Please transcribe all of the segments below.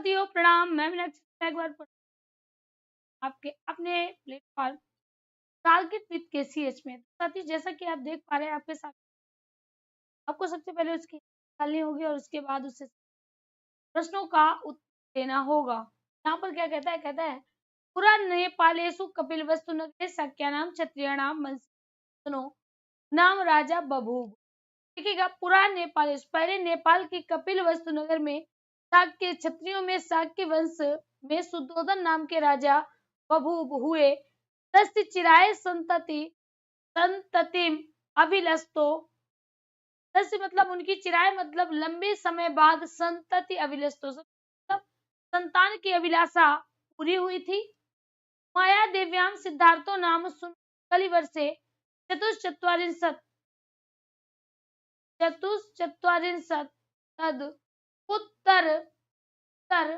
साथियों प्रणाम। मैं मीनाक्षी एक बार आपके अपने प्लेटफॉर्म टारगेट विद केसीएच में। साथी जैसा कि आप देख पा रहे हैं आपके साथ, आपको सबसे पहले उसकी निकालनी होगी और उसके बाद उससे प्रश्नों का उत्तर देना होगा। यहाँ पर क्या कहता है पुरा नेपालेषु कपिलवस्तु नगरे शक्यानाम क्षत्रियाणाम मनसनो नाम राजा बभूव। देखिएगा, पुरा नेपाल पहले नेपाल की कपिलवस्तु नगर में शाक्य क्षत्रियों में शाक्य वंश में शुद्धोधन नाम के राजा बभूव हुए। तस्य चिराय संततिम अभिलषतो। तस्य मतलब उनकी चिराय मतलब लंबे समय बाद, संतति अभिलषतो मतलब संतान की अभिलाषा पूरी हुई थी। माया देव्याम सिद्धार्थो नाम कलिवर्षे चतुश्चत्वारिंशत् तद उत्तर उत्तर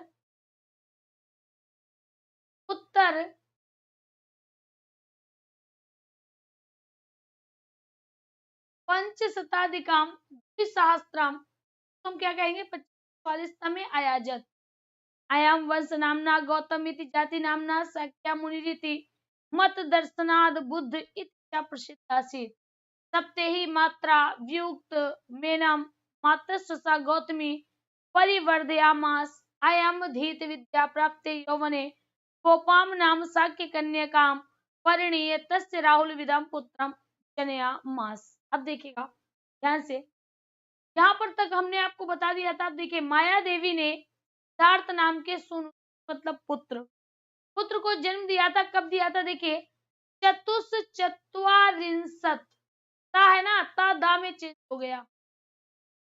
उत्तर पंचशताधिकाम द्विसहस्त्रम, हम क्या कहेंगे 45 में आयाजत। अयम वंश नामना गौतम इति जाति नामना शक्या मुनिरिति मत दर्शनाद बुद्ध इत्या प्रसिद्धासीत्। सप्तेहि मात्रा व्युक्त मेनम मातस्सा गौतमी परिवर्धयामास। अयम धीत विद्या प्राप्ते यौवने गोपाम नाम शाक्य कन्यकाम परिणीय तस्य राहुल विदम पुत्रम जनयामास। अब देखिएगा ध्यान से, यहाँ पर तक हमने आपको बता दिया था। अब देखिए, माया देवी ने सिद्धार्थ नाम के मतलब पुत्र को जन्म दिया था। कब दिया था? देखिए, चतुश्चत्वारिंशत् है ना, ता दा में चेंज हो गया।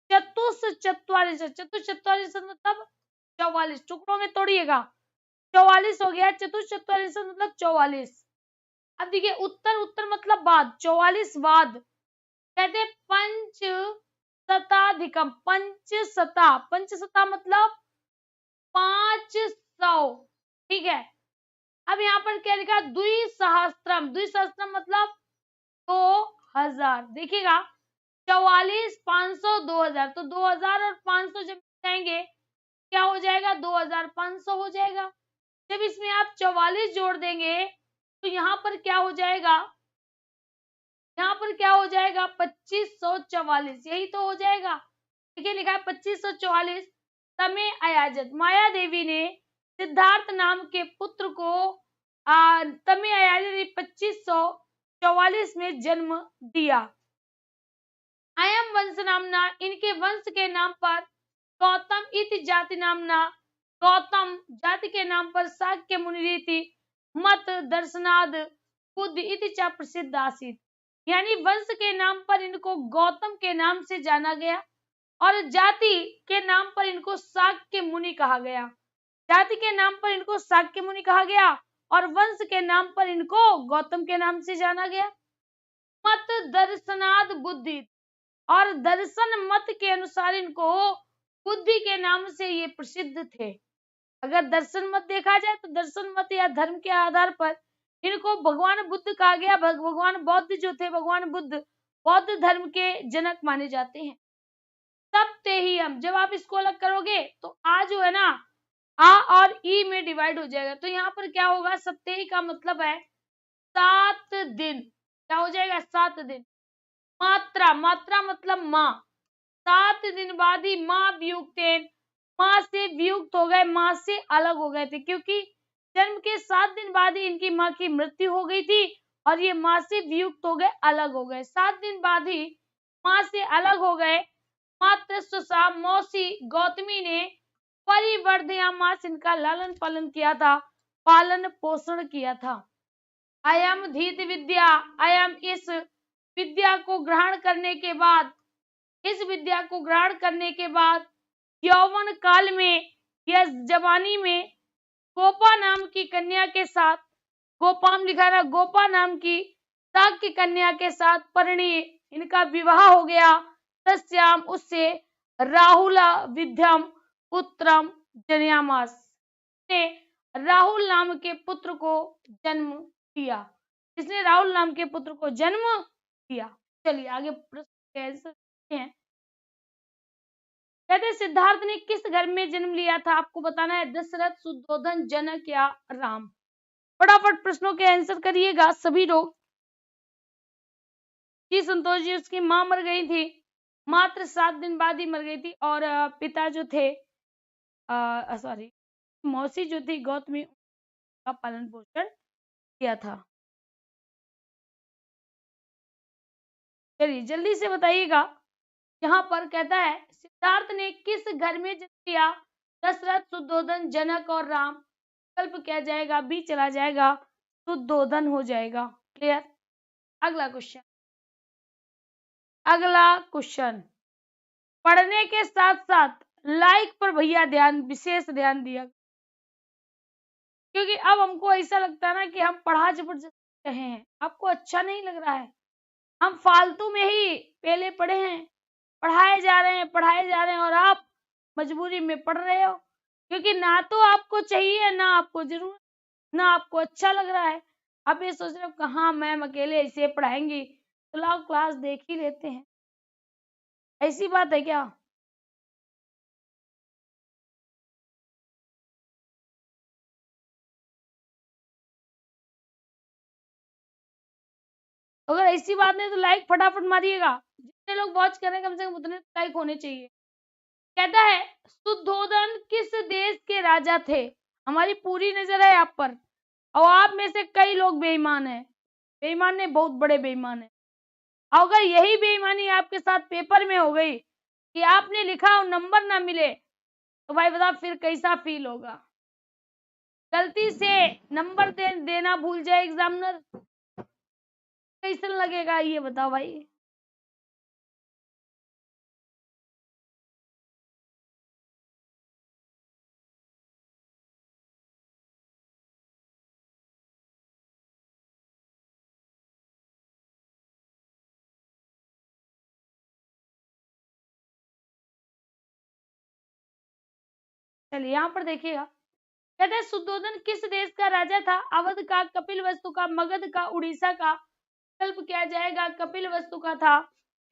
चतुश्चत्वारिंशत् मतलब 44, टुकड़ों में तोड़िएगा 44 हो गया। चतुश्चत्वारिंशत् मतलब 44। अब देखिए, उत्तर मतलब बाद, 44 बाद कहते पंच शताधिकम। पंचशता मतलब 500, ठीक है। अब यहाँ पर क्या लिखा? द्विसहस्त्रम मतलब 2000। देखिएगा, 44, 500, 2000, तो 2000 और 500 जब जाएंगे क्या हो जाएगा? 2500 हो जाएगा। जब इसमें आप 44 जोड़ देंगे तो यहाँ पर क्या हो जाएगा? 2544, यही तो हो जाएगा। देखिए, लिखा है 2544 तमे अयाजत। माया देवी ने सिद्धार्थ नाम के पुत्र को तमे अयाजत 2544 में जन्म दिया। अयम वंश नामना, इनके वंश के नाम पर गौतम इति जाति नामना, गौतम जाति के नाम पर शाक्य मुनिरीति मत दर्शनाद बुद्ध इति च प्रसिद्ध आसीत। यानी वंश के नाम पर इनको गौतम के नाम से जाना गया और जाति के नाम पर इनको शाक्य मुनि कहा गया। जाति के नाम पर इनको शाक्य मुनि कहा गया और वंश के नाम पर इनको गौतम के नाम से जाना गया। मत दर्शनाद बुद्धि, और दर्शन मत के अनुसार इनको बुद्धि के नाम से ये प्रसिद्ध थे। अगर दर्शन मत देखा जाए तो दर्शन मत या धर्म के आधार पर इनको भगवान बुद्ध कहा गया। भगवान बौद्ध जो थे, भगवान बुद्ध बौद्ध धर्म के जनक माने जाते हैं। सप्ते ही हम, जब आप इसको अलग करोगे तो आ जो है ना, आ और ई में डिवाइड हो जाएगा। तो यहाँ पर क्या होगा? सप्तेही का मतलब है 7 दिन। क्या हो जाएगा? 7 दिन। मात्रा मतलब माँ। 7 दिन बाद ही माँ वियुक्तेन, माँ से वियुक्त हो गए, माँ से अलग हो गए थे, क्योंकि जन्म के 7 दिन बाद ही इनकी माँ की मृत्यु हो गई थी और ये माँ से वियुक्त हो गए, अलग हो गए। 7 दिन बाद ही माँ से अलग हो गए। मातृस्वसा मौसी गौतमी ने परिवर्धयामास, इनका लालन पालन किया था, पालन पोषण किया था। अयम धीत विद्या, अयम इस विद्या को ग्रहण करने के बाद, यौवन काल में या जवानी में गोपा नाम की कन्या के साथ, गोपाम लिखा रहा, गोपा नाम की शाक्य कन्या के साथ परिणय, इनका विवाह हो गया। तस्याम, उससे राहुल विद्यम पुत्रम जनयामास, ने राहुल नाम के पुत्र को जन्म दिया। इसने राहुल नाम के पुत्र को जन्म दिया। चलिए आगे प्रश्न हैं। कहते हैं सिद्धार्थ ने किस घर में जन्म लिया था? आपको बताना है, दशरथ, शुद्धोधन, जनक या राम। फटाफट प्रश्नों के आंसर करिएगा सभी लोग। जी संतोष जी, उसकी माँ मर गई थी, मात्र 7 दिन बाद ही मर गई थी, और पिता जो थे, सॉरी, मौसी जो थी गौतमी, का पालन पोषण किया था। चलिए जल्दी से बताइएगा। यहाँ पर कहता है सिद्धार्थ ने किस घर में जन्म लिया? दशरथ, शुद्धोधन, जनक और राम। विकल्प क्या जाएगा? बी चला जाएगा, शुद्धोधन हो जाएगा। क्लियर। अगला क्वेश्चन, अगला क्वेश्चन, पढ़ने के साथ साथ लाइक पर भैया ध्यान, विशेष ध्यान दिया, क्योंकि अब हमको ऐसा लगता है ना कि हम पढ़ा जबरदस्त रहे हैं, आपको अच्छा नहीं लग रहा है। हम फालतू में ही पहले पढ़े हैं, पढ़ाए जा रहे हैं, पढ़ाए जा रहे हैं, और आप मजबूरी में पढ़ रहे हो, क्योंकि ना तो आपको चाहिए, ना आपको जरूरत, ना आपको अच्छा लग रहा है। आप ये सोच रहे हो कहाँ मैम अकेले ऐसे पढ़ाएंगी, तो लाओ क्लास देख ही लेते हैं। ऐसी बात है क्या? अगर ऐसी बात नहीं तो लाइक फटाफट मारिएगा। जितने लोग वॉच कर रहे हैं कम से कम उतने लाइक होने चाहिए। कहता है शुद्धोधन किस देश के राजा थे? हमारी पूरी नजर है आप पर, और आप में से कई लोग बेईमान हैं। बेईमान ने, बहुत बड़े बेईमान है। अगर यही बेईमानी आपके साथ पेपर में हो गई कि आपने लिखा और नंबर ना मिले, तो भाई बताओ फिर कैसा फील होगा? गलती से नंबर देना भूल जाए एग्जामिनर, कैसा लगेगा ये बताओ भाई। चलिए यहाँ पर देखिएगा, कहते हैं शुद्धोधन किस देश का राजा था? अवध का, कपिल वस्तु का, मगध का, उड़ीसा का। विकल्प क्या जाएगा? कपिल वस्तु का था।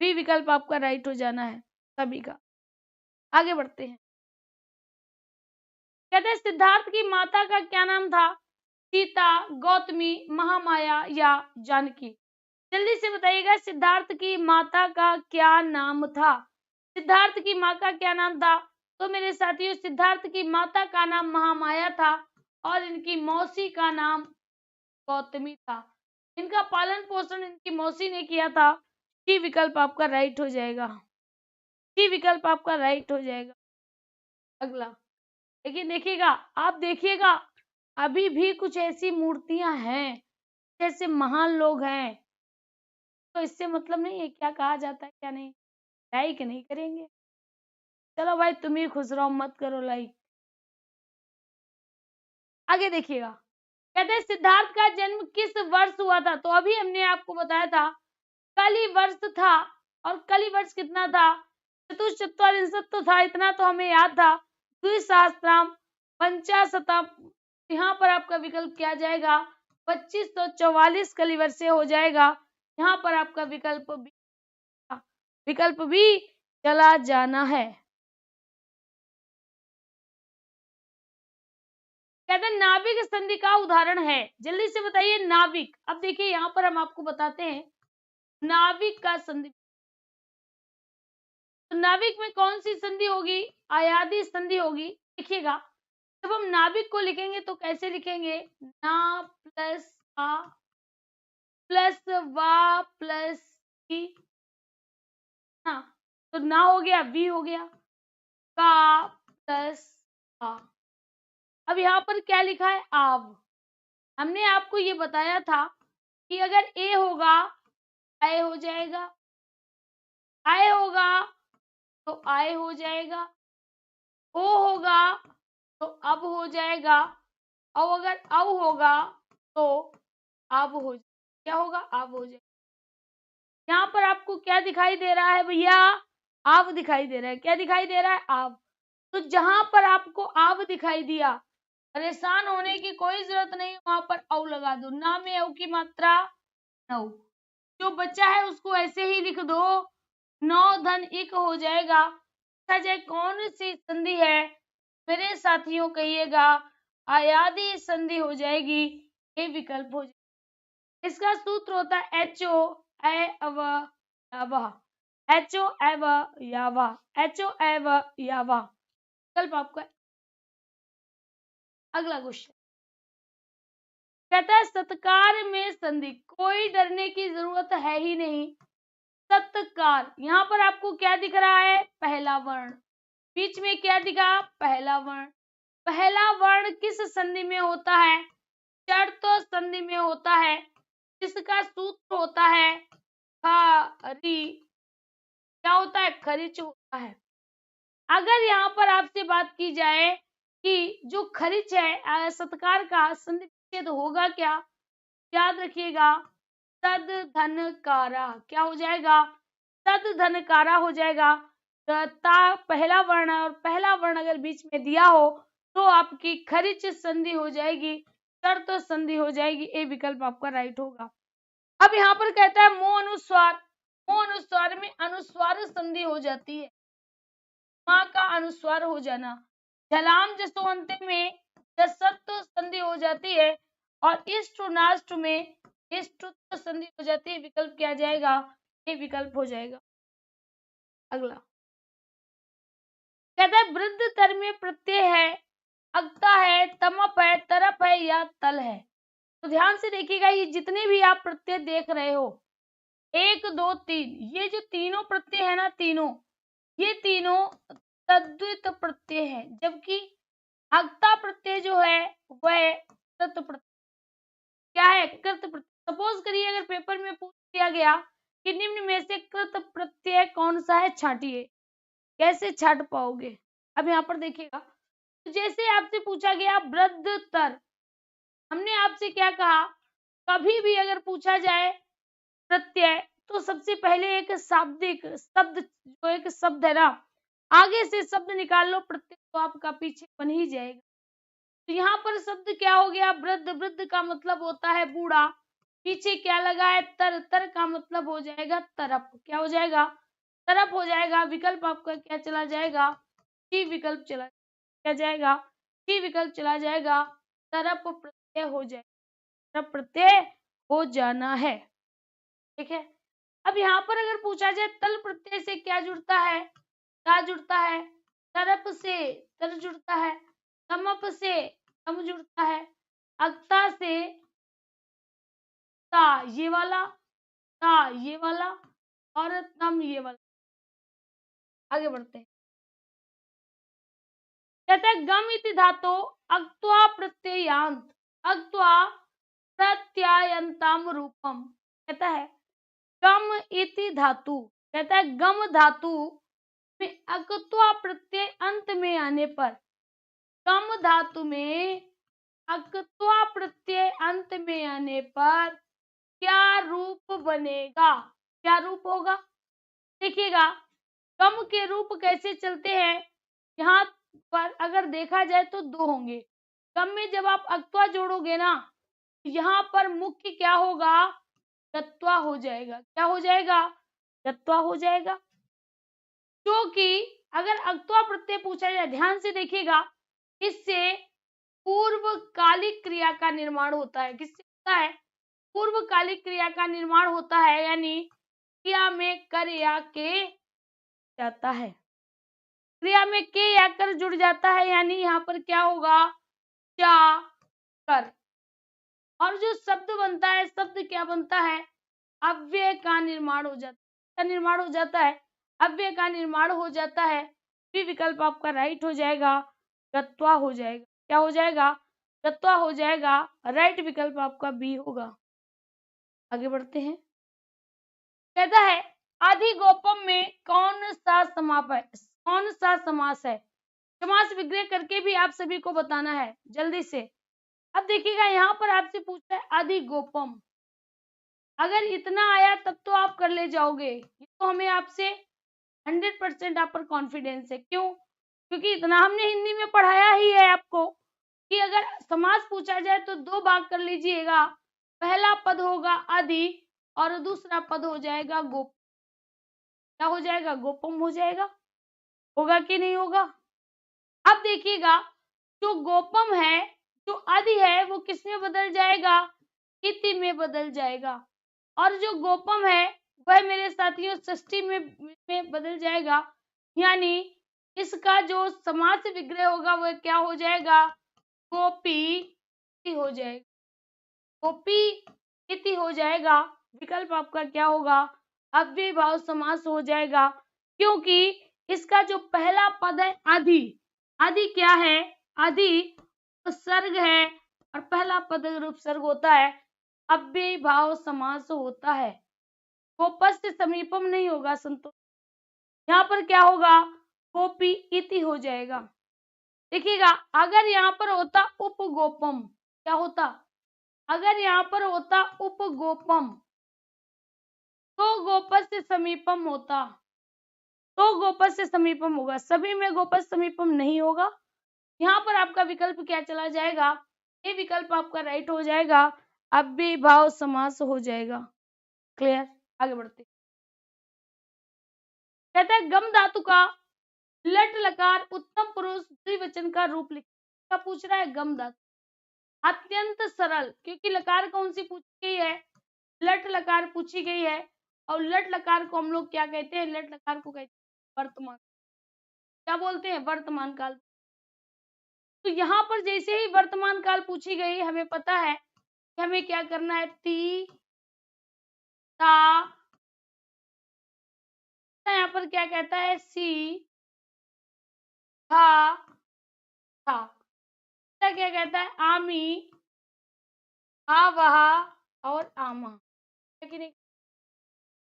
बी विकल्प आपका राइट हो जाना है सभी का। आगे बढ़ते हैं। कहते हैं सिद्धार्थ की माता का क्या नाम था? सीता, गौतमी, महामाया या जानकी। जल्दी से बताइएगा, सिद्धार्थ की माता का क्या नाम था? सिद्धार्थ की माँ का क्या नाम था? तो मेरे साथियों, सिद्धार्थ की माता का नाम महामाया था, और इनकी मौसी का नाम गौतमी था। इनका पालन पोषण इनकी मौसी ने किया था। सी विकल्प आपका राइट हो जाएगा। सी विकल्प आपका राइट हो जाएगा। अगला, लेकिन देखिएगा, आप देखिएगा, अभी भी कुछ ऐसी मूर्तियां हैं, जैसे महान लोग हैं, तो इससे मतलब नहीं है क्या कहा जाता है क्या नहीं। लाइक नहीं करेंगे, चलो भाई तुम ही खुश रहो, मत करो लाइक। आगे देखिएगा, कहते हैं सिद्धार्थ का जन्म किस वर्ष हुआ था? तो अभी हमने आपको बताया था कली वर्ष था, और कली वर्ष कितना था? चतुश्चत्वारिंशत् तो था, इतना तो हमें याद था। द्विसहस्त्राम पंचाशतम, यहाँ पर आपका विकल्प क्या जाएगा? 2544 कली वर्ष से हो जाएगा। यहाँ पर आपका विकल्प भी चला जाना है। कहते हैं नाविक संधि का उदाहरण है, जल्दी से बताइए नाविक। अब देखिए यहाँ पर हम आपको बताते हैं नाविक का संधि। तो नाविक में कौन सी संधि होगी? आयादी संधि होगी। देखिएगा, जब हम नाविक को लिखेंगे तो कैसे लिखेंगे? ना प्लस आ प्लस वा प्लस ई, हाँ, तो ना हो गया, वी हो गया, का प्लस आ। अब यहाँ पर क्या लिखा है? आव। हमने आपको ये बताया था कि अगर ए होगा आय हो जाएगा, आय होगा तो आय हो जाएगा, ओ होगा तो अब हो जाएगा, और अगर अब होगा तो अब हो जाएगा। क्या होगा? अब हो जाएगा। यहाँ पर आपको क्या दिखाई दे रहा है भैया? आव दिखाई दे रहा है। क्या दिखाई दे रहा है? आव। तो जहां पर आपको आव दिखाई दिया, परेशान होने की कोई जरूरत नहीं, वहां पर औ लगा दो। ना में औ की मात्रा 9, जो बच्चा है उसको ऐसे ही लिख दो, 9 धन 1 हो जाएगा। पूछा जाए कौन सी संधि है, मेरे साथियों कहिएगा अयादी संधि हो जाएगी, ये विकल्प हो जाएगा। इसका सूत्र होता है HO ए अव यावा, HO एव यावा, HO एव यावा। विकल्प आपका। अगला क्वेश्चन कहता है सत्कार में संधि, कोई डरने की जरूरत है ही नहीं। सत्कार, यहाँ पर आपको क्या दिख रहा है, पहला वर्ण, बीच में क्या दिखा, पहला वर्ण। पहला वर्ण किस संधि में होता है, चर्त संधि में होता है, जिसका सूत्र होता है खरी, क्या होता है, खरिच होता है। अगर यहाँ पर आपसे बात की जाए कि जो खरिच है सत्कार का संधि विच्छेद होगा क्या, याद रखिएगा सद धन कारा, क्या हो जाएगा, सद धन कारा हो जाएगा। ता पहला वर्ण और पहला वर्ण अगर बीच में दिया हो तो आपकी खरिच संधि हो जाएगी, शर्त संधि हो जाएगी, ये विकल्प आपका राइट होगा। अब यहाँ पर कहता है मो अनुस्वार, मो अनुस्वार में अनुस्वार संधि हो जाती है, माँ का अनुस्वार हो जाना। झलाम जसवंत में जसत्व संधि हो जाती है और इष्ट नाष्ट में इष्टुत्व संधि हो जाती है, विकल्प क्या जाएगा, ये विकल्प हो जाएगा। अगला कहता है वृद्ध तर में प्रत्यय है, अगता है, तमप है, तरप है या तल है। तो ध्यान से देखिएगा, ये जितने भी आप प्रत्यय देख रहे हो, 1 2 3, ये जो तीनों प्रत्यय है ना, तीनों, ये तीनों तद्वित प्रत्यय है, जबकि अगता प्रत्यय जो है वह कृत प्रत्यय, क्या है, कृत प्रत्यय। सपोज करिए अगर पेपर में पूछ दिया गया कि निम्न में से कृत प्रत्यय कौन सा है, छांटिए, कैसे छाट पाओगे। अब यहाँ पर देखिएगा, तो जैसे आपसे पूछा गया वृद्ध तर, हमने आपसे क्या कहा, कभी भी अगर पूछा जाए प्रत्यय तो सबसे पहले एक शाब्दिक शब्द, जो एक शब्द है ना, आगे से शब्द निकाल लो, प्रत्यय तो आपका पीछे बन ही जाएगा। तो यहाँ पर शब्द क्या हो गया, वृद्ध, वृद्ध का मतलब होता है बूढ़ा, पीछे क्या लगा है, तर, तर का मतलब हो जाएगा तरफ, क्या हो जाएगा, तरफ हो जाएगा। विकल्प आपका क्या चला जाएगा, सी विकल्प चला, क्या जाएगा, सी विकल्प चला जाएगा, तरफ प्रत्यय हो जाएगा, तरफ प्रत्यय हो जाना है, ठीक है। अब यहाँ पर अगर पूछा जाए तल प्रत्यय से क्या जुड़ता है, क्या जुड़ता है, तरप से तर जुड़ता है, तमप से तम जुड़ता है, अगता से ता ये वाला, ता ये वाला और तम ये वाला। आगे बढ़ते हैं, कहता है गम इति धातो अक्त्वा प्रत्ययांत, अक्त्वा प्रत्ययंताम रूपम। कहता है गम इति धातु, कहता है गम धातु में अक्त्वा प्रत्यय अंत में आने पर, गम धातु में अक्त्वा प्रत्यय अंत में आने पर क्या रूप बनेगा, क्या रूप होगा। देखिएगा गम के रूप कैसे चलते हैं, यहाँ पर अगर देखा जाए तो 2 होंगे। गम में जब आप अक्त्वा जोड़ोगे ना, यहाँ पर मुख्य क्या होगा, गत्वा हो जाएगा, क्या हो जाएगा, गत्वा हो जाएगा। क्योंकि अगर अक्त्वा प्रत्यय पूछा जाए, ध्यान से देखिएगा, इससे पूर्वकालिक क्रिया का निर्माण होता है, किससे होता है, पूर्वकालिक क्रिया का निर्माण होता है, यानी क्रिया में कर या के जाता है, क्रिया में के या कर जुड़ जाता है, यानी यहाँ पर क्या होगा, चा कर, और जो शब्द बनता है, शब्द क्या बनता है, अव्यय का निर्माण हो जाता है, का निर्माण हो जाता है, अव्यय का निर्माण हो जाता है। बी विकल्प आपका राइट हो जाएगा, गत्वा हो जाएगा, क्या हो जाएगा, गत्वा हो जाएगा, राइट विकल्प आपका बी होगा। आगे बढ़ते हैं, कहता है अधिगोपम में कौन सा समाप है, कौन सा समास है, समास विग्रह करके भी आप सभी को बताना है जल्दी से। अब देखिएगा यहाँ पर आपसे पूछता है अधिगोपम, अगर इतना आया तब तो आप कर ले जाओगे, ये तो हमें आपसे 100% आप पर कॉन्फिडेंस है। क्यों, क्योंकि इतना हमने हिंदी में पढ़ाया ही है आपको कि अगर समास पूछा जाए तो 2 भाग कर लीजिएगा, पहला पद होगा अधि और दूसरा पद हो जाएगा गोप, क्या हो जाएगा, गोपम हो जाएगा। होगा कि नहीं होगा? अब देखिएगा, जो गोपम है, जो आदि है, वो किस में बदल जाएगा? इति में बदल जाएगा। और जो गोपम है वह मेरे साथियों षष्ठी में बदल जाएगा। यानी इसका जो समास विग्रह होगा वह क्या हो जाएगा? गोपी इति हो जाएगा। गोपी इति हो जाएगा। विकल्प आपका क्या होगा? अव्ययीभाव समास हो जाएगा, क्योंकि इसका जो पहला पद है आदि, आदि क्या है? आदि उपसर्ग है और पहला पद अगर उपसर्ग होता है अव्ययीभाव समास होता है। गोपस्य समीपम नहीं होगा संतोष, यहाँ पर क्या होगा? गोपी इति हो जाएगा। देखिएगा, अगर यहाँ पर होता उपगोपम, क्या होता? अगर यहाँ पर होता उपगोपम तो गोपस्य समीपम होता, तो गोपस्य समीपम होगा। सभी में गोपस्य समीपम नहीं होगा। यहाँ पर आपका विकल्प क्या चला जाएगा? ये विकल्प आपका राइट हो जाएगा, अव्ययीभाव समास हो जाएगा। क्लियर? आगे बढ़ते। कहता है गम धातु का लट लकार उत्तम पुरुष द्विवचन का रूप लिखा पूछ रहा है। गम धातु अत्यंत सरल, क्योंकि लकार कौन सी पूछी गई है? लट लकार पूछी गई है। और लट लकार को हम लोग क्या कहते हैं? लट लकार को कहते हैं वर्तमान। क्या बोलते हैं? वर्तमान काल। तो यहाँ पर जैसे ही वर्तमान काल पूछी गई, हमें पता है कि हमें क्या करना है? ती ता, यहाँ पर क्या कहता है? सी था था, क्या कहता है? आमी आ वहा और आमा, है कि नहीं?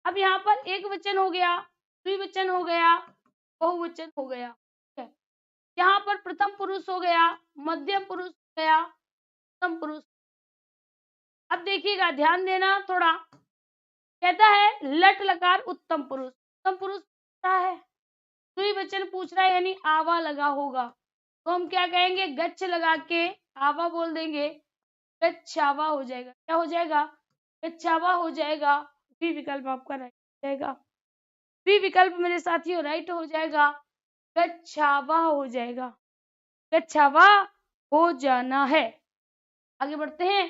अब यहाँ पर एक वचन हो गया, द्विवचन हो गया, बहुवचन हो गया। ठीक है, यहाँ पर प्रथम पुरुष हो गया, मध्यम पुरुष हो गया, उत्तम पुरुष। अब देखिएगा, ध्यान देना थोड़ा। कहता है लट लकार उत्तम पुरुष, उत्तम पुरुष क्या है? द्विवचन पूछ रहा है, यानी आवा लगा होगा, तो हम क्या कहेंगे? गच्छ लगा के आवा बोल देंगे, गच्छावा हो जाएगा। क्या हो जाएगा? गच्छावा हो जाएगा। बी विकल्प आपका राइट हो जाएगा। बी विकल्प मेरे साथियों राइट हो जाएगा, गच्छावा हो जाएगा। गच्छावा हो जाना है। आगे बढ़ते हैं।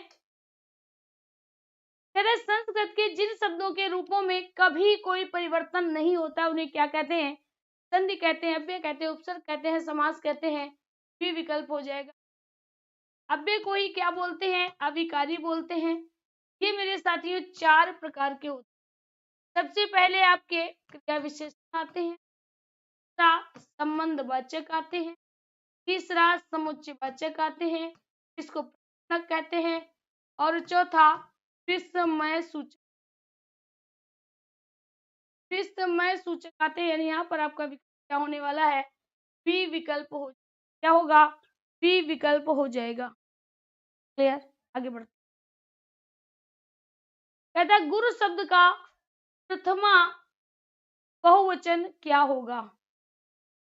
कहते संस्कृत के जिन शब्दों के रूपों में कभी कोई परिवर्तन नहीं होता उन्हें क्या कहते हैं? संधि कहते हैं, अव्यय कहते हैं, उपसर्ग कहते हैं, समास कहते हैं। बी विकल्प हो जाएगा। अव्यय को ही क्या बोलते हैं? अविकारी बोलते हैं। ये मेरे साथियों चार प्रकार के होते हैं। सबसे पहले आपके क्रिया विशेषण आते हैं, दूसरा संबंध वाचक आते हैं, तीसरा समुच्चय वाचक आते हैं, इसको प्रश्नक कहते हैं, और चौथा विस्मय सूचक, विस्मय सूचक आते हैं। यानी यहाँ पर आपका विकल्प क्या होने वाला है? बी विकल्प हो, क्या होगा? बी विकल्प हो जाएगा। क्लियर? आगे बढ़ते। कहता है गुरु शब्द का प्रथमा बहुवचन क्या होगा?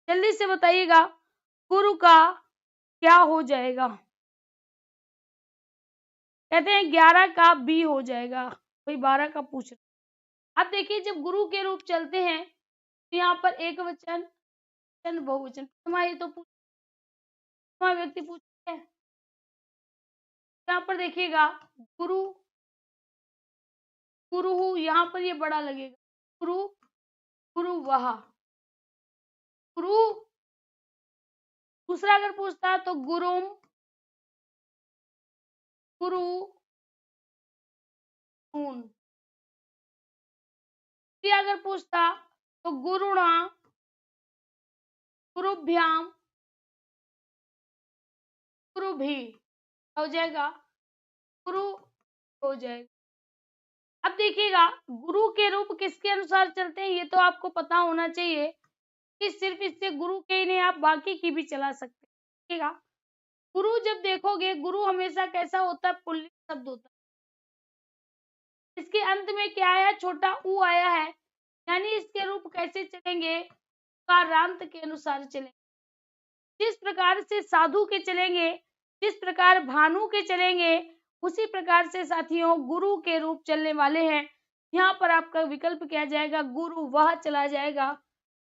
जल्दी से बताइएगा, गुरु का क्या हो जाएगा? कहते हैं 11 का बी हो जाएगा, कोई 12 का पूछ रहा। अब देखिए, जब गुरु के रूप चलते हैं तो यहाँ पर एक वचन बहुवचन, ये तो व्यक्ति पूछते हैं। यहाँ पर देखिएगा, गुरु गुरु, यहाँ पर ये बड़ा लगेगा, गुरु गुरु वहा, गुरु। दूसरा अगर पूछता तो गुरुम गुरु हून। अगर पूछता तो गुरुणा गुरुभ्याम गुरु भी हो जाएगा, गुरु हो जाएगा। अब देखिएगा, गुरु के रूप किसके अनुसार चलते हैं ये तो आपको पता होना चाहिए कि सिर्फ इससे गुरु के ही नहीं, आप बाकी की भी चला सकते हैं। देखिएगा, गुरु जब देखोगे, गुरु हमेशा कैसा होता है? पुल्लिंग शब्द होता है। इसके अंत में क्या आया? छोटा ऊ आया है, यानी इसके रूप कैसे चलेंगे? कारांत के अनुसार चलेंगे। जिस प्रकार से साधु के चलेंगे, जिस प्रकार भानु के चलेंगे, उसी प्रकार से साथियों गुरु के रूप चलने वाले हैं। यहाँ पर आपका विकल्प क्या जाएगा? गुरु वह चला जाएगा।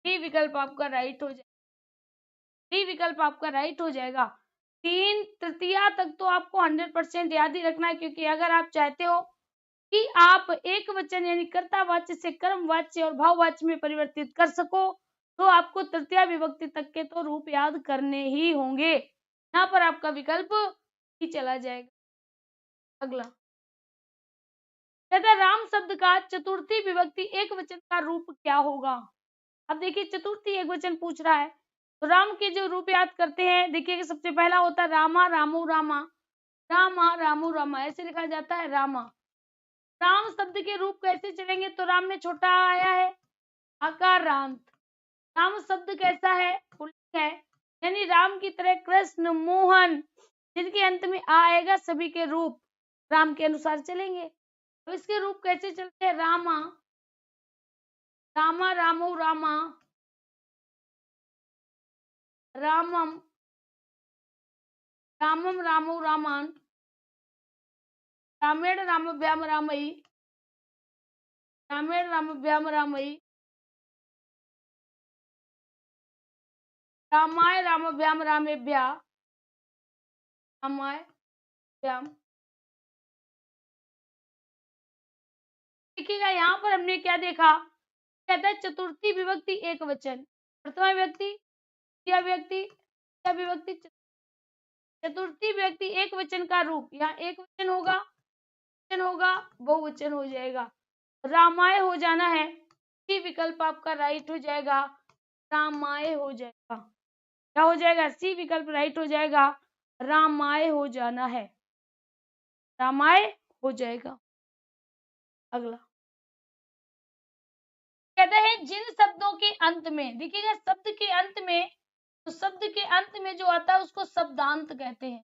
ये विकल्प आपका राइट हो जाएगा। डी विकल्प आपका राइट हो जाएगा। 3 तृतीया तक तो आपको 100% याद ही रखना है, क्योंकि अगर आप चाहते हो कि आप एक वचन यानी कर्तावाच्य से कर्मवाच्य और भाववाच्य में परिवर्तित कर सको, तो आपको तृतीया विभक्ति तक के तो रूप याद करने ही होंगे। यहाँ पर आपका विकल्प ही चला जाएगा। अगला कहता है राम शब्द का चतुर्थी विभक्ति एक वचन का रूप क्या होगा। अब देखिए चतुर्थी एक वचन पूछ रहा है, तो राम के जो रूप याद करते हैं, देखिए सबसे पहला होता है रामा रामू रामा, रामा रामू रामा, ऐसे लिखा जाता है रामा। राम शब्द के रूप कैसे चलेंगे, तो राम में छोटा आया है आकारांत। राम शब्द कैसा है, पुल्लिंग है, यानी राम की तरह कृष्ण मोहन जिनके अंत में आएगा सभी के रूप राम के अनुसार चलेंगे। तो इसके रूप कैसे चलते हैं, रामा रामा रामू रामा, रामम रामम रामो रामान, रामेण रामभ्याम रामई, रामेण रामभ्याम रामई, रामाय रामभ्याम रामेभ्या, रामाय भ्याम। देखिएगा यहाँ पर हमने क्या देखा, कहता है चतुर्थी विभक्ति एक वचन, प्रथमा विभक्ति, द्वितीय विभक्ति, तृतीया विभक्ति, चतुर्थी विभक्ति एक वचन का रूप, यहाँ एक वचन होगा, वचन होगा, बहुवचन हो जाएगा। रामाय हो जाना है, सी विकल्प आपका राइट हो जाएगा, रामाय हो जाएगा। क्या हो जाएगा, सी विकल्प राइट हो जाएगा, रामाय हो जाना है, रामाय हो जाएगा। अगला कहता है जिन शब्दों के अंत में, देखिएगा शब्द के अंत में, तो शब्द के अंत में जो आता है उसको शब्दांत कहते हैं।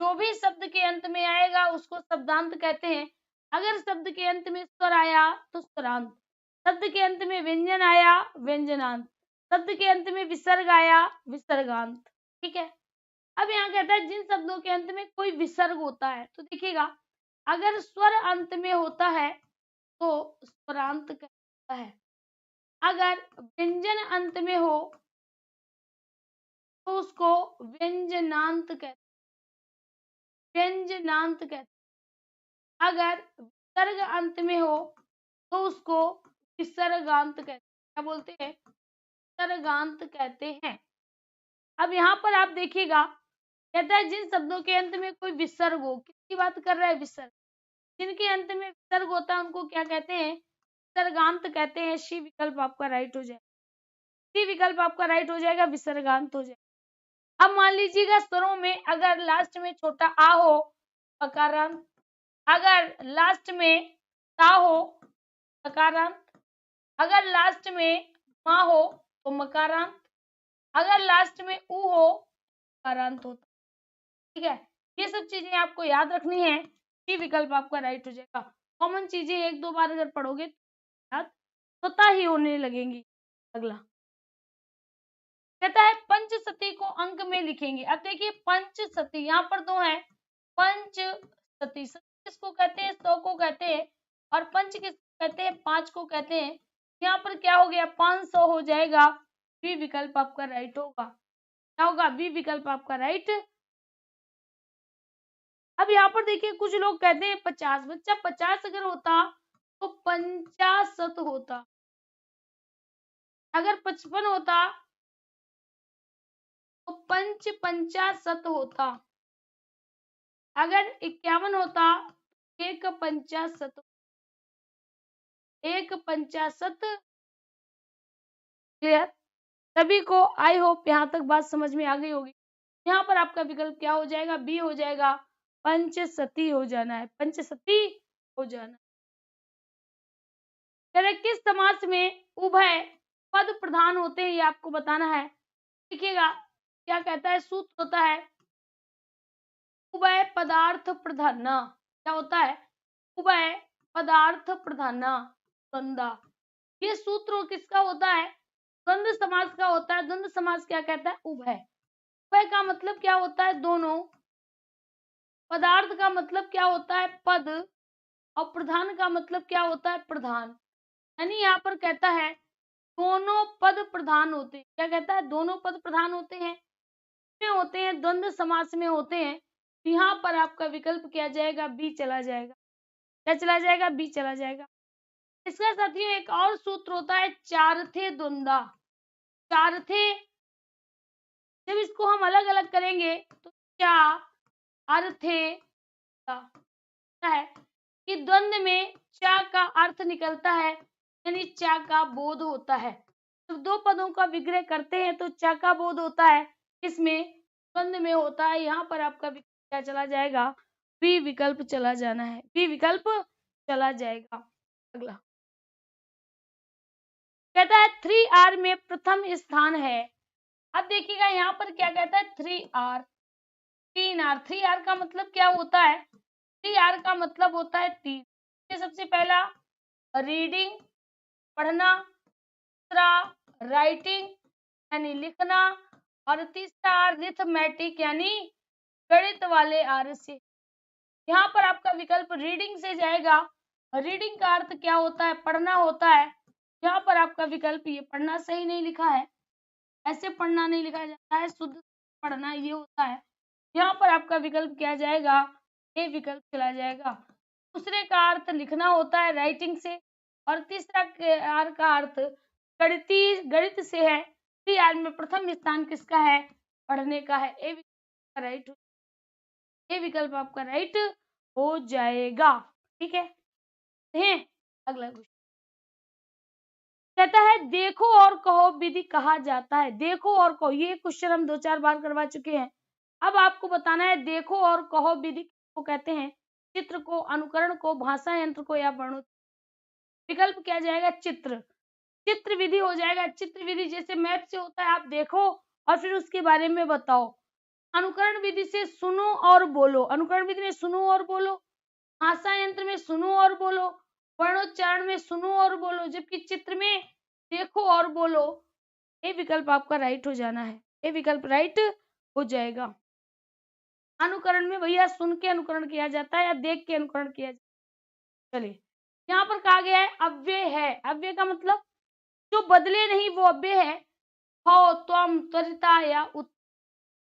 जो भी शब्द के अंत में आएगा उसको शब्दांत कहते हैं। अगर शब्द के अंत में स्वर आया तो स्वरांत, शब्द के अंत में व्यंजन आया व्यंजनांत, शब्द के अंत में विसर्ग आया विसर्गांत। ठीक है, अब यहाँ कहता है जिन शब्दों के अंत में कोई विसर्ग होता है, तो देखिएगा अगर स्वर अंत में होता है तो स्वरांत कहता है, अगर व्यंजन अंत में हो तो उसको व्यंजनांत कहते, व्यंजनांत कहते, अगर विसर्ग अंत में हो तो उसको विसर्गांत कहते हैं। क्या बोलते हैं, विसर्गांत कहते हैं। अब यहाँ पर आप देखिएगा कहता है जिन शब्दों के अंत में कोई विसर्ग हो, किसकी बात कर रहा है, विसर्ग, जिनके अंत में विसर्ग होता है उनको क्या कहते हैं, विसर्गांत कहते हैं। सी विकल्प आपका राइट हो जाएगा, सी विकल्प आपका राइट हो जाएगा, विसर्गांत हो जाएगा। अब मान लीजिएगा स्वरों में अगर लास्ट में छोटा आ हो अकारांत, अगर लास्ट में ता हो अकारांत, अगर लास्ट में मा हो तो मकारांत, अगर लास्ट में उ हो अकारांत होता। ठीक है, ये सब चीजें आपको याद रखनी है, सी विकल्प आपका राइट हो जाएगा। कॉमन चीजें एक दो बार अगर पढ़ोगे तो याद स्वतः ही होने लगेंगी। अगला कहता है पंचसती को अंक में लिखेंगे। अब देखिए पंचसती यहाँ पर दो है, पंचसती, सती किसको कहते हैं, 100 को कहते हैं, और पंच किसको कहते हैं, 5 को कहते हैं। यहाँ पर क्या हो गया, 500 हो जाएगा, बी विकल्प आपका राइट होगा। क्या होगा, बी विकल्प आपका राइट। अब यहाँ पर देखिए कुछ लोग कहते हैं 50, बच्चा 50 अगर होता तो 50 होता, अगर 55 होता तो 50 होता, अगर 51 होता 150, 150। क्लियर, सभी को आई होप यहाँ तक बात समझ में आ गई होगी। यहाँ पर आपका विकल्प क्या हो जाएगा, बी हो जाएगा, पंचसती हो जाना है, पंचसती हो जाना। चलिए किस समास में उभय पद प्रधान होते हैं ये आपको बताना है। देखिएगा क्या कहता है, सूत्र होता है उभय पदार्थ प्रधाना। क्या होता है, उभय पदार्थ प्रधाना द्वंद्वा। ये सूत्र किसका होता है, द्वंद्व समास का होता है। द्वंद्व समास क्या कहता है, उभय, उभय का मतलब क्या होता है, दोनों, पदार्थ का मतलब क्या होता है, पद, और प्रधान का मतलब क्या होता है, प्रधान। यानी यहाँ पर कहता है दोनों पद प्रधान होते हैं। क्या कहता है? दोनों पद प्रधान होते हैं, में होते हैं, द्वंद्व समास में होते हैं। यहाँ पर आपका विकल्प क्या जाएगा? बी चला जाएगा। क्या चला जाएगा? बी चला जाएगा। इसका साथियों एक और सूत्र होता है चार्थे द्वंद्वा। चार्थे, जब इसको हम अलग अलग करेंगे तो क्या अर्थे है कि द्वंद्व में चा का अर्थ निकलता है, यानी चा का बोध होता है। तो दो पदों का विग्रह करते हैं तो चा का बोध होता है, इसमें द्वंद्व में होता है। यहाँ पर आपका विकल्प क्या चला जाएगा? बी विकल्प चला जाना है, बी विकल्प चला जाएगा। अगला कहता है 3R में प्रथम स्थान है। अब देखिएगा यहाँ पर क्या कहता है? 3R, 3R। 3R का मतलब क्या होता है? 3R का मतलब होता है 3। सबसे पहला रीडिंग, पढ़ना, दूसरा राइटिंग यानी लिखना, और तीसरा अरिथमेटिक यानी गणित वाले आर से। यहाँ पर आपका विकल्प रीडिंग से जाएगा। रीडिंग का अर्थ क्या होता है? पढ़ना होता है। यहाँ पर आपका विकल्प, ये पढ़ना सही नहीं लिखा है, ऐसे पढ़ना नहीं लिखा जाता है, शुद्ध पढ़ना ये होता है। यहाँ पर आपका विकल्प क्या जाएगा? ए विकल्प चला जाएगा। दूसरे का अर्थ लिखना होता है राइटिंग से, और तीसरा आर का अर्थ गणित से है। 3R में प्रथम स्थान किसका है? पढ़ने का है। ए विकल्प राइट, ए विकल्प आपका राइट हो जाएगा। ठीक है, अगला क्वेश्चन कहता है देखो और कहो विधि कहा जाता है। देखो और कहो, ये क्वेश्चन हम 2-4 बार करवा चुके हैं। अब आपको बताना है देखो और कहो विधि को कहते हैं, चित्र को, अनुकरण को, भाषा यंत्र को, या वर्णों। विकल्प क्या जाएगा? चित्र, चित्र विधि हो जाएगा। चित्र विधि जैसे मैप से होता है, आप देखो और फिर उसके बारे में बताओ। अनुकरण विधि से सुनो और बोलो, अनुकरण विधि में सुनो और बोलो, भाषा यंत्र में सुनो और बोलो, वर्णोच्चारण में सुनो और बोलो, जबकि चित्र में देखो और बोलो। ये विकल्प आपका राइट हो जाना है, ये विकल्प राइट हो जाएगा। अनुकरण में भैया सुन के अनुकरण किया जाता है या देख के अनुकरण किया जाता है। चलिए, यहाँ पर कहा गया है अव्यय है। अव्यय का मतलब जो बदले नहीं वो अव्यय है। हो, त्वम, त्वरिता या उत।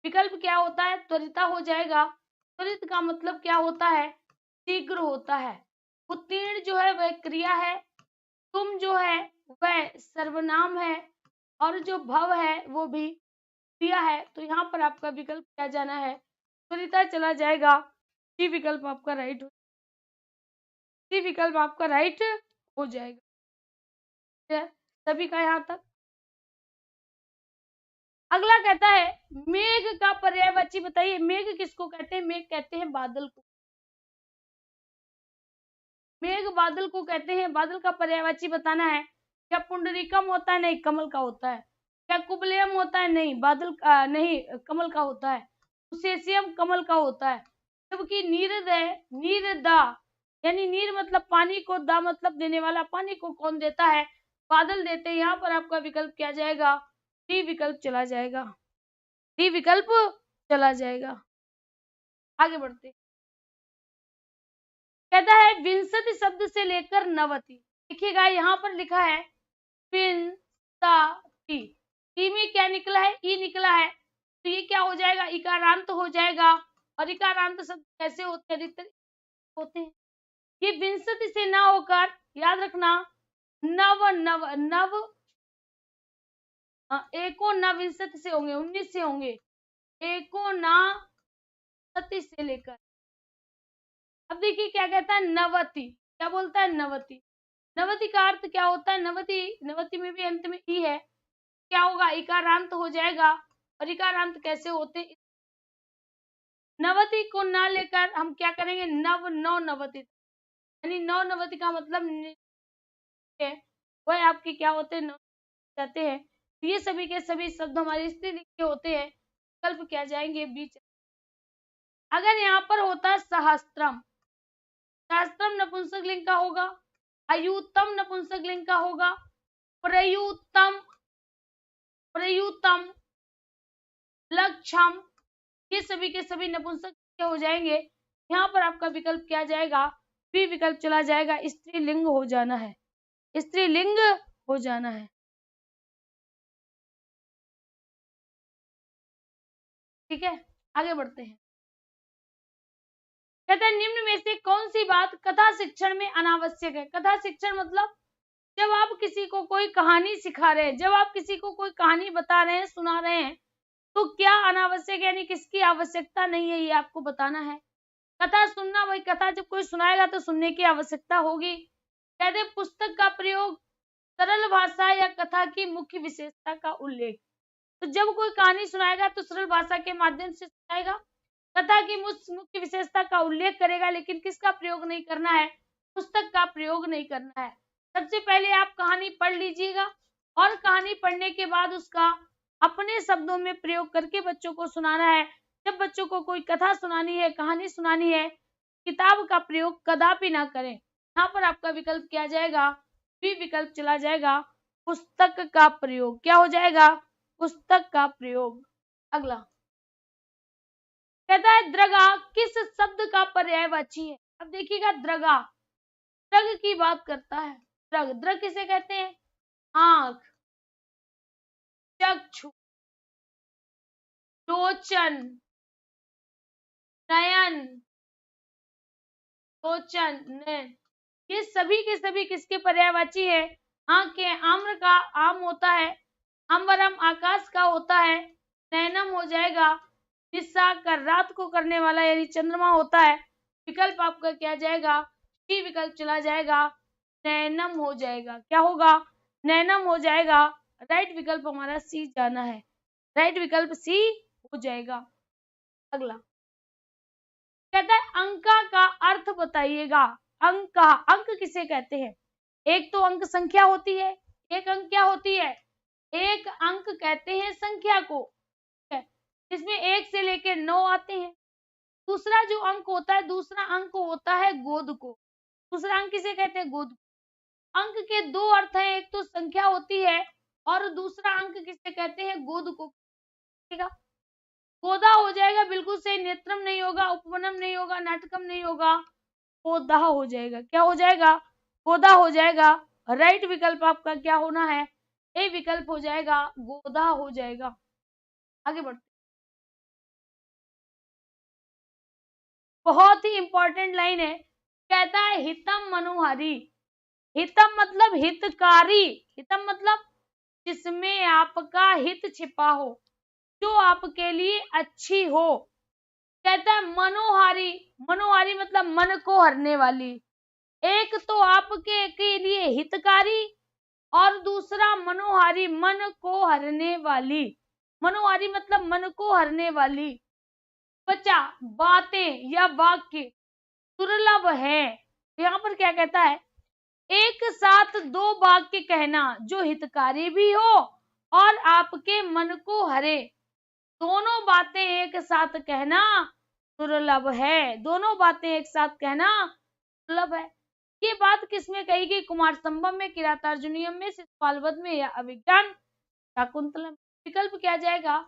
विकल्प क्या होता है? त्वरिता हो जाएगा। त्वरित का मतलब क्या होता है? शीघ्र होता है। उत्तीर्ण जो है वह क्रिया है, तुम जो है वह सर्वनाम है, और जो भव है वो भी क्रिया है। तो यहाँ पर आपका विकल्प क्या जाना है? त्वरिता चला जाएगा। सी विकल्प आपका राइट हो, सी विकल्प आपका राइट हो जाएगा। सभी का यहाँ तक। अगला कहता है मेघ का पर्यायवाची बताइए। मेघ किसको कहते हैं? मेघ कहते हैं बादल को। मेघ बादल को कहते हैं। बादल का पर्यायवाची बताना है। क्या पुंडरीकम होता है? नहीं, कमल का होता है। क्या कुबलेयम होता है? नहीं, नहीं, कमल का होता है। उसेसियम कमल का होता है। जबकि नीरदय, नीरदा यानी नीर मतलब पानी को, दा मतलब देने वाला, पानी को कौन देता है? बादल देते हैं। यहाँ पर आपका विकल्प क्या जाएगा? डी विकल्प चला जाएगा, डी विकल्प चला जाएगा। आगे बढ़ते, कहता है विंशति शब्द से लेकर नवति। देखिएगा यहाँ पर लिखा है विंशति, ई में क्या निकला है? ई निकला है, तो ये क्या हो जाएगा? इकारांत हो जाएगा। और इकारांत शब्द कैसे होते हैं? अधिकतर होते हैं। ये विंशति से ना होकर याद रखना नव, नव, नव, एको न विंशति से होंगे, 19 से होंगे। एको ना सती से लेकर, अब देखिए क्या कहता है? नवति। क्या बोलता है? नवति। नवति का अर्थ क्या होता है? नवति, नवति में भी अंत में ई है, क्या होगा? इकारांत हो जाएगा। और इकारांत कैसे होते? नवति को ना लेकर हम क्या करेंगे? नव, नौ नवति, यानी नौ नवति का मतलब है वह आपके क्या होते हैं? जाते हैं। तो ये सभी के सभी शब्द हमारे स्त्रीलिंग के होते हैं। विकल्प क्या जाएंगे? बीच। अगर यहाँ पर होता सहस्त्रम, सहस्त्रम नपुंसक लिंग का होगा, अयूतम नपुंसक लिंग का होगा, प्रयुतम, प्रयुतम, लक्षम, ये सभी के सभी नपुंसक के हो जाएंगे। यहाँ पर आपका विकल्प क्या जाएगा? बी विकल्प चला जाएगा। स्त्रीलिंग हो जाना है, स्त्रीलिंग हो जाना है। ठीक है, आगे बढ़ते हैं। कहते हैं निम्न में से कौन सी बात कथा शिक्षण में अनावश्यक है। कथा शिक्षण मतलब जब आप किसी को कोई कहानी सिखा रहे हैं, जब आप किसी को कोई कहानी बता रहे हैं, सुना रहे हैं, तो क्या अनावश्यक यानी किसकी आवश्यकता नहीं है, ये आपको बताना है। कथा सुनना, वही कथा जब कोई सुनाएगा तो सुनने की आवश्यकता होगी। कहते हैं पुस्तक का प्रयोग, सरल भाषा या कथा की मुख्य विशेषता का उल्लेख। तो जब कोई कहानी सुनाएगा तो सरल भाषा के माध्यम से सुनाएगा, कथा की मुख्य विशेषता का उल्लेख करेगा, लेकिन किसका प्रयोग नहीं करना है, पुस्तक का प्रयोग नहीं करना है। सबसे पहले आप कहानी पढ़ लीजिएगा और कहानी पढ़ने के बाद उसका अपने शब्दों में प्रयोग करके बच्चों को सुनाना है। जब बच्चों को कोई कथा सुनानी है, कहानी सुनानी है, किताब का प्रयोग कदापि ना करें। यहाँ पर आपका विकल्प क्या जाएगा, बी विकल्प चला जाएगा, पुस्तक का प्रयोग। क्या हो जाएगा, पुस्तक का प्रयोग। अगला कहता है द्रगा किस शब्द का पर्यायवाची है। अब देखिएगा द्रगा, द्रग की बात करता है। द्रग, द्रग किसे कहते हैं, आंख, चक्षु, लोचन, नयन, लोचन, नयन, ये सभी के सभी किसके पर्यायवाची है, आंख के। आम्र का आम होता है, अंबरम आकाश का होता है, नैनम हो जाएगा दिशा कर रात को करने वाला यानी चंद्रमा होता है। विकल्प आपका क्या जाएगा, सी विकल्प चला जाएगा, नैनम हो जाएगा। क्या होगा, नैनम हो जाएगा। राइट विकल्प हमारा सी जाना है, राइट विकल्प सी हो जाएगा। अगला कहता है अंका का अर्थ बताइएगा। अंका, अंक किसे कहते हैं, एक तो अंक संख्या होती है, एक अंक क्या होती है, एक अंक कहते हैं संख्या को, इसमें 1 से लेकर 9 आते हैं। दूसरा जो अंक होता है, दूसरा अंक होता है गोद को। दूसरा अंक किसे कहते हैं, गोद। अंक के दो अर्थ हैं, एक तो संख्या होती है और दूसरा अंक किसे कहते हैं, गोद को। ठीक है, गोदा हो जाएगा, बिल्कुल सही। नेत्रम नहीं होगा, उपवनम नहीं होगा, नाटकम नहीं होगा, गोदा हो जाएगा। क्या हो जाएगा, गोदा हो जाएगा। राइट विकल्प आपका क्या होना है, ए विकल्प हो जाएगा, गोदा हो जाएगा। आगे बढ़ते, बहुत ही इंपॉर्टेंट लाइन है। कहता है हितम मनोहारी। हितम मतलब हितकारी, हितम मतलब जिसमें आपका हित छिपा हो, जो आपके लिए अच्छी हो। कहता है मनोहारी, मनोहारी मतलब मन को हरने वाली। एक तो आपके के लिए हितकारी और दूसरा मनोहारी, मन को हरने वाली। मनोहारी मतलब मन को हरने वाली। बचा बातें या वाक्य दुर्लभ है। यहाँ पर क्या कहता है, एक साथ दो वाक्य कहना जो हितकारी भी हो और आपके मन को हरे, दोनों बातें एक साथ कहना दुर्लभ है। दोनों बातें एक साथ कहना दुर्लभ है। ये बात किसमें कही गई, कुमार संभव में, किरातार्जुनीयम में, शिशुपाल में या अभिज्ञान शाकुंतलम। विकल्प क्या जाएगा,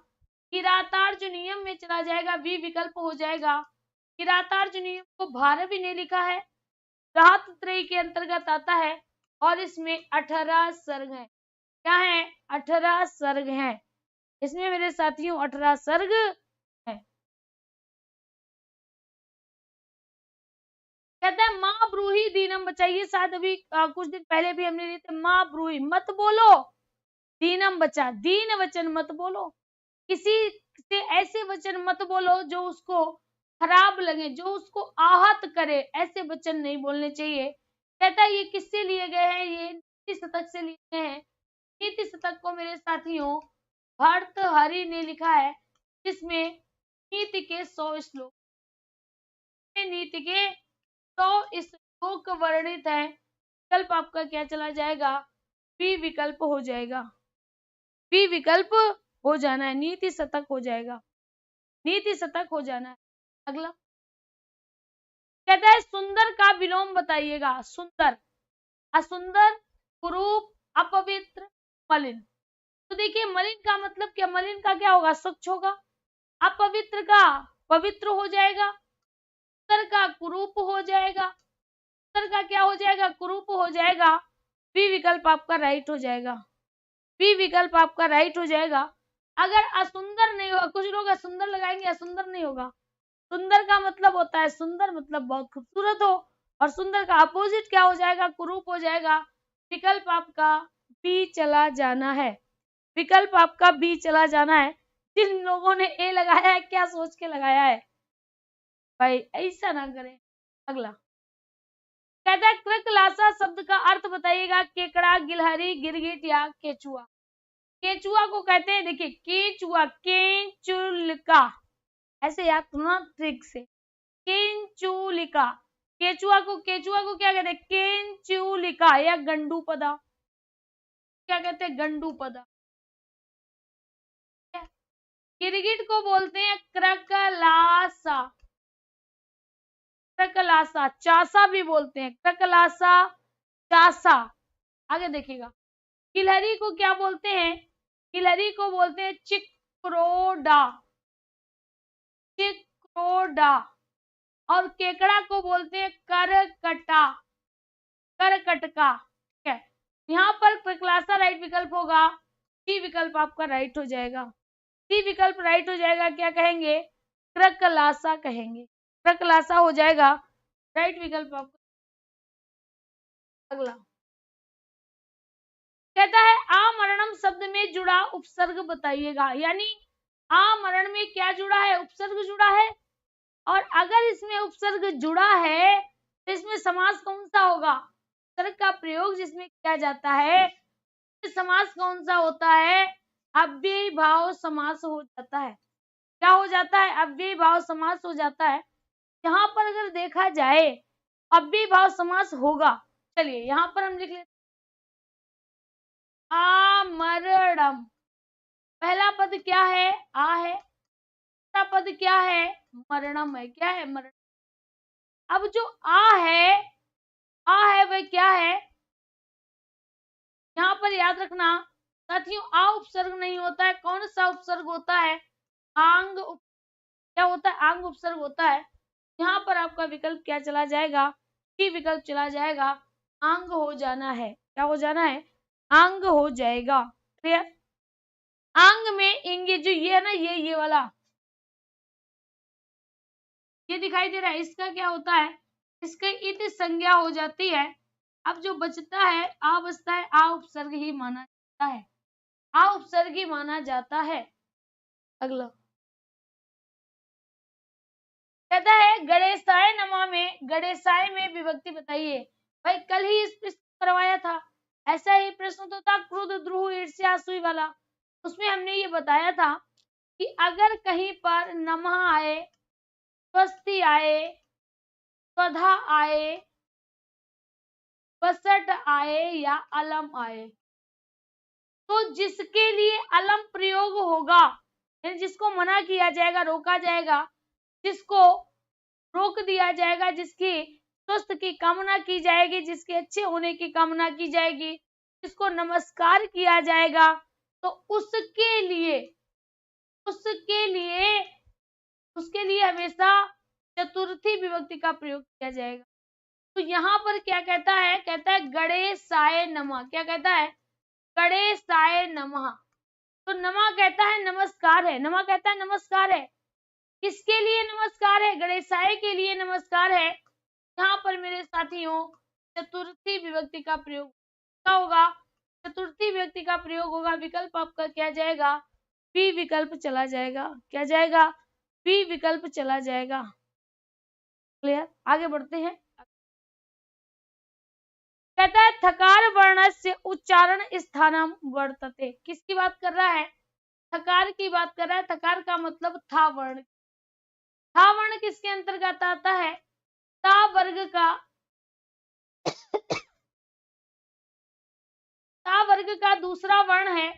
किरातार्जुनीयम में चला जाएगा, बी विकल्प हो जाएगा। किरातार्जुनीयम को भारवी ने लिखा है, राहत त्रयी के अंतर्गत आता है और इसमें 18 सर्ग हैं। क्या है, 18 सर्ग हैं। इसमें मेरे साथियों 18 सर्ग है। कहता है माँ ब्रूही दीनम बचाइए। शायद अभी कुछ दिन पहले भी हमने लिए थे, माँ ब्रूही मत बोलो, दीनम बचा, दीन वचन मत बोलो। किसी से ऐसे वचन मत बोलो जो उसको खराब लगे, जो उसको आहत करे, ऐसे वचन नहीं बोलने चाहिए। कहता है ये किससे लिए गए हैं, ये नीति शतक से लिए गए हैं। नीति शतक को मेरे साथियों भर्तृहरि ने लिखा है, जिसमें नीति के 100 श्लोक, नीति के 100 श्लोक वर्णित है। विकल्प आपका क्या चला जाएगा, बी विकल्प हो जाएगा, बी विकल्प हो जाना है, नीति शतक हो जाएगा, नीति शतक हो जाना है। अगला कहता है सुंदर का विलोम बताइएगा। सुंदर, असुंदर, कुरूप, अपवित्र, मलिन। तो देखिए मलिन का मतलब क्या, मलिन का क्या होगा, स्वच्छ होगा। अपवित्र का पवित्र हो जाएगा, सुंदर का कुरूप हो जाएगा, सुंदर का क्या हो जाएगा, कुरूप हो जाएगा। बी विकल्प आपका राइट हो जाएगा, बी विकल्प आपका राइट हो जाएगा। अगर असुंदर नहीं होगा, कुछ लोग असुंदर लगाएंगे, असुंदर नहीं होगा। सुंदर का मतलब होता है, सुंदर मतलब बहुत खूबसूरत हो, और सुंदर का अपोजिट क्या हो जाएगा, कुरूप हो जाएगा। विकल्प आपका बी चला जाना है, विकल्प आपका बी चला जाना है। जिन लोगों ने ए लगाया है, क्या सोच के लगाया है भाई, ऐसा ना करें। अगला कहता है कृकलासा शब्द का अर्थ बताइएगा। केकड़ा, गिलहरी, गिरगिट या केचुआ। केचुआ को कहते हैं, देखिए केचुआ, केंचुलिका, ऐसे याद करना ट्रिक से, केंचुलिका। केचुआ को क्या कहते हैं, केंचुलिका या गंडूपदा। क्या कहते हैं, गंडूपदा। गिरगिट को बोलते हैं क्रकलासा, क्रकलासा, चासा भी बोलते हैं, क्रकलासा, चासा। आगे देखिएगा, गिलहरी को क्या बोलते हैं, गिलहरी को बोलते हैं चिक्रोडा, चिक्रोडा। और केकड़ा को बोलते हैं करकटा, करकटका। ठीक है, यहाँ पर क्रकलासा राइट विकल्प होगा, सी विकल्प आपका राइट हो जाएगा, सी विकल्प राइट हो जाएगा। क्या कहेंगे, क्रकलासा कहेंगे, क्रकलासा हो जाएगा राइट विकल्प आपका। अगला कहता है आमरणम शब्द में जुड़ा उपसर्ग बताइएगा, यानी आमरण में क्या जुड़ा है, उपसर्ग जुड़ा है। और अगर इसमें उपसर्ग जुड़ा है तो इसमें समास कौन सा होगा, उपसर्ग का प्रयोग जिसमें किया जाता है, समास कौन सा होता है, अव्ययी भाव समास हो जाता है। क्या हो जाता है, अव्ययी भाव समास हो जाता है। यहाँ पर अगर देखा जाए अव्ययी भाव समास होगा, चलिए यहाँ पर हम लिख लेते आमरणम। पहला पद क्या है, आ है, दूसरा पद क्या है, मरणम है। क्या है, मरण। अब जो आ है वह क्या है, यहाँ पर याद रखना साथियों, आ उपसर्ग नहीं होता है। कौन सा उपसर्ग होता है, आंग क्या होता है, आंग उपसर्ग होता है। यहाँ पर आपका विकल्प क्या चला जाएगा, सी विकल्प चला जाएगा, आंग हो जाना है। क्या हो जाना है, आंग हो जाएगा। क्लियर, आंग में इंगे जो ये है ना, ये वाला ये दिखाई दे रहा है, इसका क्या होता है, इसके इत संज्ञा हो जाती है। अब जो बचता है, आ बचता है, आ उपसर्ग ही माना जाता है, आ उपसर्ग ही माना जाता है। अगला कहता है गणेशाय नमा में, गणेशाय में विभक्ति बताइए। भाई कल ही इस प्रश्न करवाया था, ऐसा ही प्रश्न तो था क्रोध, द्रोह, ईर्ष्या, असूया वाला। उसमें हमने ये बताया था कि अगर कहीं पर नमः आए, स्वस्ति आए, स्वधा आए, बसट आए या अलम आए, तो जिसके लिए अलम प्रयोग होगा, यानी जिसको मना किया जाएगा, रोका जाएगा, जिसको रोक दिया जाएगा, जिसकी स्वस्थ की कामना की जाएगी, जिसके अच्छे होने की कामना की जाएगी, जिसको नमस्कार किया जाएगा, तो उसके लिए उसके लिए हमेशा चतुर्थी विभक्ति का प्रयोग किया जाएगा। तो यहाँ पर क्या कहता है, कहता है गणेशाय नमः। क्या कहता है, गणेशाय नमः। तो नमा कहता है नमस्कार है, नमा कहता है नमस्कार है। किसके लिए नमस्कार है, गणेशाय के लिए नमस्कार है। यहाँ पर मेरे साथियों चतुर्थी विभक्ति का प्रयोग क्या होगा, चतुर्थी विभक्ति का प्रयोग होगा। विकल्प आपका क्या जाएगा, बी विकल्प चला जाएगा। क्या जाएगा, बी विकल्प चला जाएगा। क्लियर, आगे बढ़ते हैं। कहता है थकार वर्ण से उच्चारण स्थानम वर्तते। किसकी बात कर रहा है, थकार की बात कर रहा है। थकार का मतलब था वर्ण, था वर्ण किसके अंतर्गत आता है, ता वर्ग का, ता वर्ग का दूसरा वर्ण है।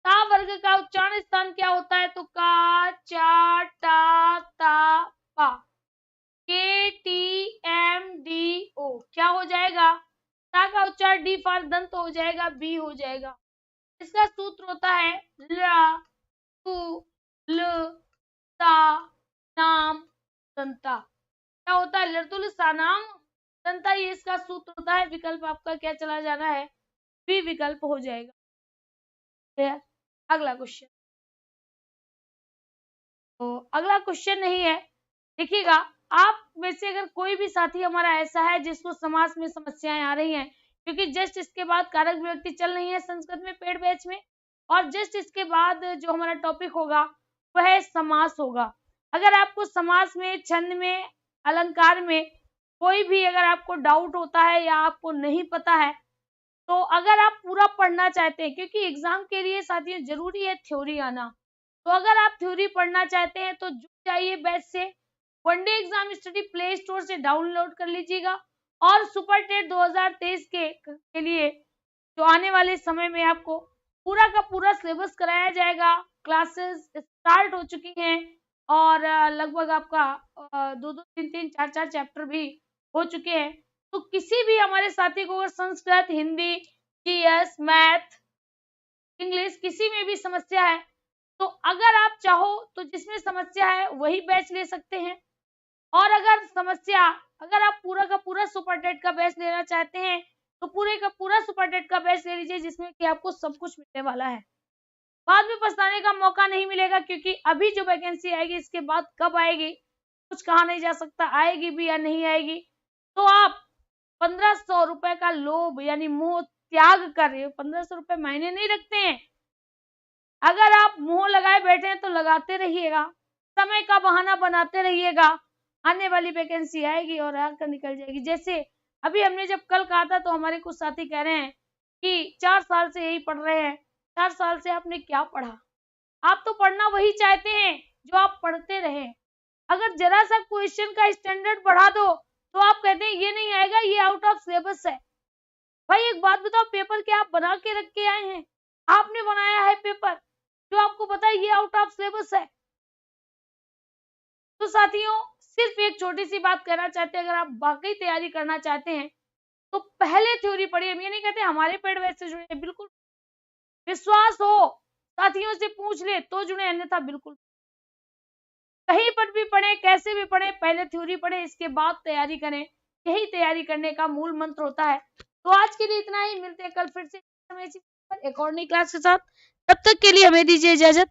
ता वर्ग का उच्चारण स्थान क्या होता है, तो का, चा, टा, ता, पा, के, टी, एम, डी, ओ। क्या हो जाएगा, ता का उच्चारण डी फॉर दंत हो जाएगा, बी हो जाएगा। इसका सूत्र होता है ल, तु, ल, ता, नाम, दंता। क्या होता है, लर्तुल सानाम दंता, ये इसका सूत्र होता है। विकल्प आपका क्या चला जाना है, बी विकल्प हो जाएगा। अगला क्वेश्चन अगला क्वेश्चन नहीं है, देखिएगा आप में से अगर कोई भी साथी हमारा ऐसा है जिसको समास में समस्याएं आ रही हैं, क्योंकि जस्ट इसके बाद कारक विभक्ति चल रही है संस्कृत में पेड बैच में, और जस्ट इसके बाद जो हमारा टॉपिक होगा वह समास होगा। अगर आपको समास में, छंद में, अलंकार में कोई भी अगर आपको डाउट होता है या आपको नहीं पता है, तो अगर आप पूरा पढ़ना चाहते हैं, क्योंकि एग्जाम के लिए साथियों जरूरी है थ्योरी आना, तो अगर आप थ्योरी पढ़ना चाहते हैं तो जुड़ जाइए बैच से। One day exam study play store से डाउनलोड कर लीजिएगा, और सुपर टेट 2023 के लिए जो आने वाले समय में आपको पूरा का पूरा सिलेबस कराया जाएगा। क्लासेस स्टार्ट हो चुकी हैं और लगभग आपका 2-2, 3-3, 4-4 चैप्टर भी हो चुके हैं। तो किसी भी हमारे साथी को अगर Sanskrit, Hindi, GS, math, English किसी में भी समस्या है, तो अगर आप चाहो तो जिसमें समस्या है वही बैच ले सकते हैं। और अगर आप पूरा का पूरा सुपर टेट का बैच लेना चाहते हैं तो पूरे का पूरा सुपर टेट का बैच ले लीजिए, जिसमें कि आपको सब कुछ मिलने वाला है। बाद में पछताने का मौका नहीं मिलेगा, क्योंकि अभी जो वैकेंसी आएगी इसके बाद कब आएगी कुछ कहा नहीं जा सकता, आएगी भी या नहीं आएगी। तो आप 1500 रुपए का लोभ यानी मोह त्याग कर रहे हो। 1500 रुपए मायने नहीं रखते हैं। अगर आप मोह लगाए बैठे हैं तो लगाते रहिएगा, समय का बहाना बनाते रहिएगा, आने वाली वैकेंसी आएगी और आकर निकल जाएगी। जैसे अभी हमने जब कल कहा था तो हमारे कुछ साथी कह रहे हैं कि 4 साल से यही पढ़ रहे हैं। 4 साल से आपने क्या पढ़ा? आप तो पढ़ना वही चाहते हैं जो आप पढ़ते रहे। अगर जरा सा क्वेश्चन का स्टैंडर्ड बढ़ा दो तो आप कहते हैं ये नहीं आएगा, ये आउट ऑफ सिलेबस है। भाई एक बात बताओ, पेपर क्या आप बना के रख के आए हैं? आपने बनाया है पेपर जो आपको पता है ये आउट ऑफ सिलेबस है। तो साथियों सिर्फ एक छोटी सी बात कहना चाहते हैं, अगर आप वाकई तैयारी करना चाहते हैं तो पहले थ्योरी पढ़िए। हम ये नहीं कहते हमारे पेड बैच से जुड़े, बिल्कुल विश्वास हो, साथियों से पूछ ले तो जुड़े, अन्यथा बिल्कुल कहीं पर भी पढ़े, कैसे भी पढ़े, पहले थ्योरी पढ़े, इसके बाद तैयारी करें। यही तैयारी करने का मूल मंत्र होता है। तो आज के लिए इतना ही, मिलते हैं कल फिर से एक और नई क्लास के साथ। तब तक के लिए हमें दीजिए इजाजत।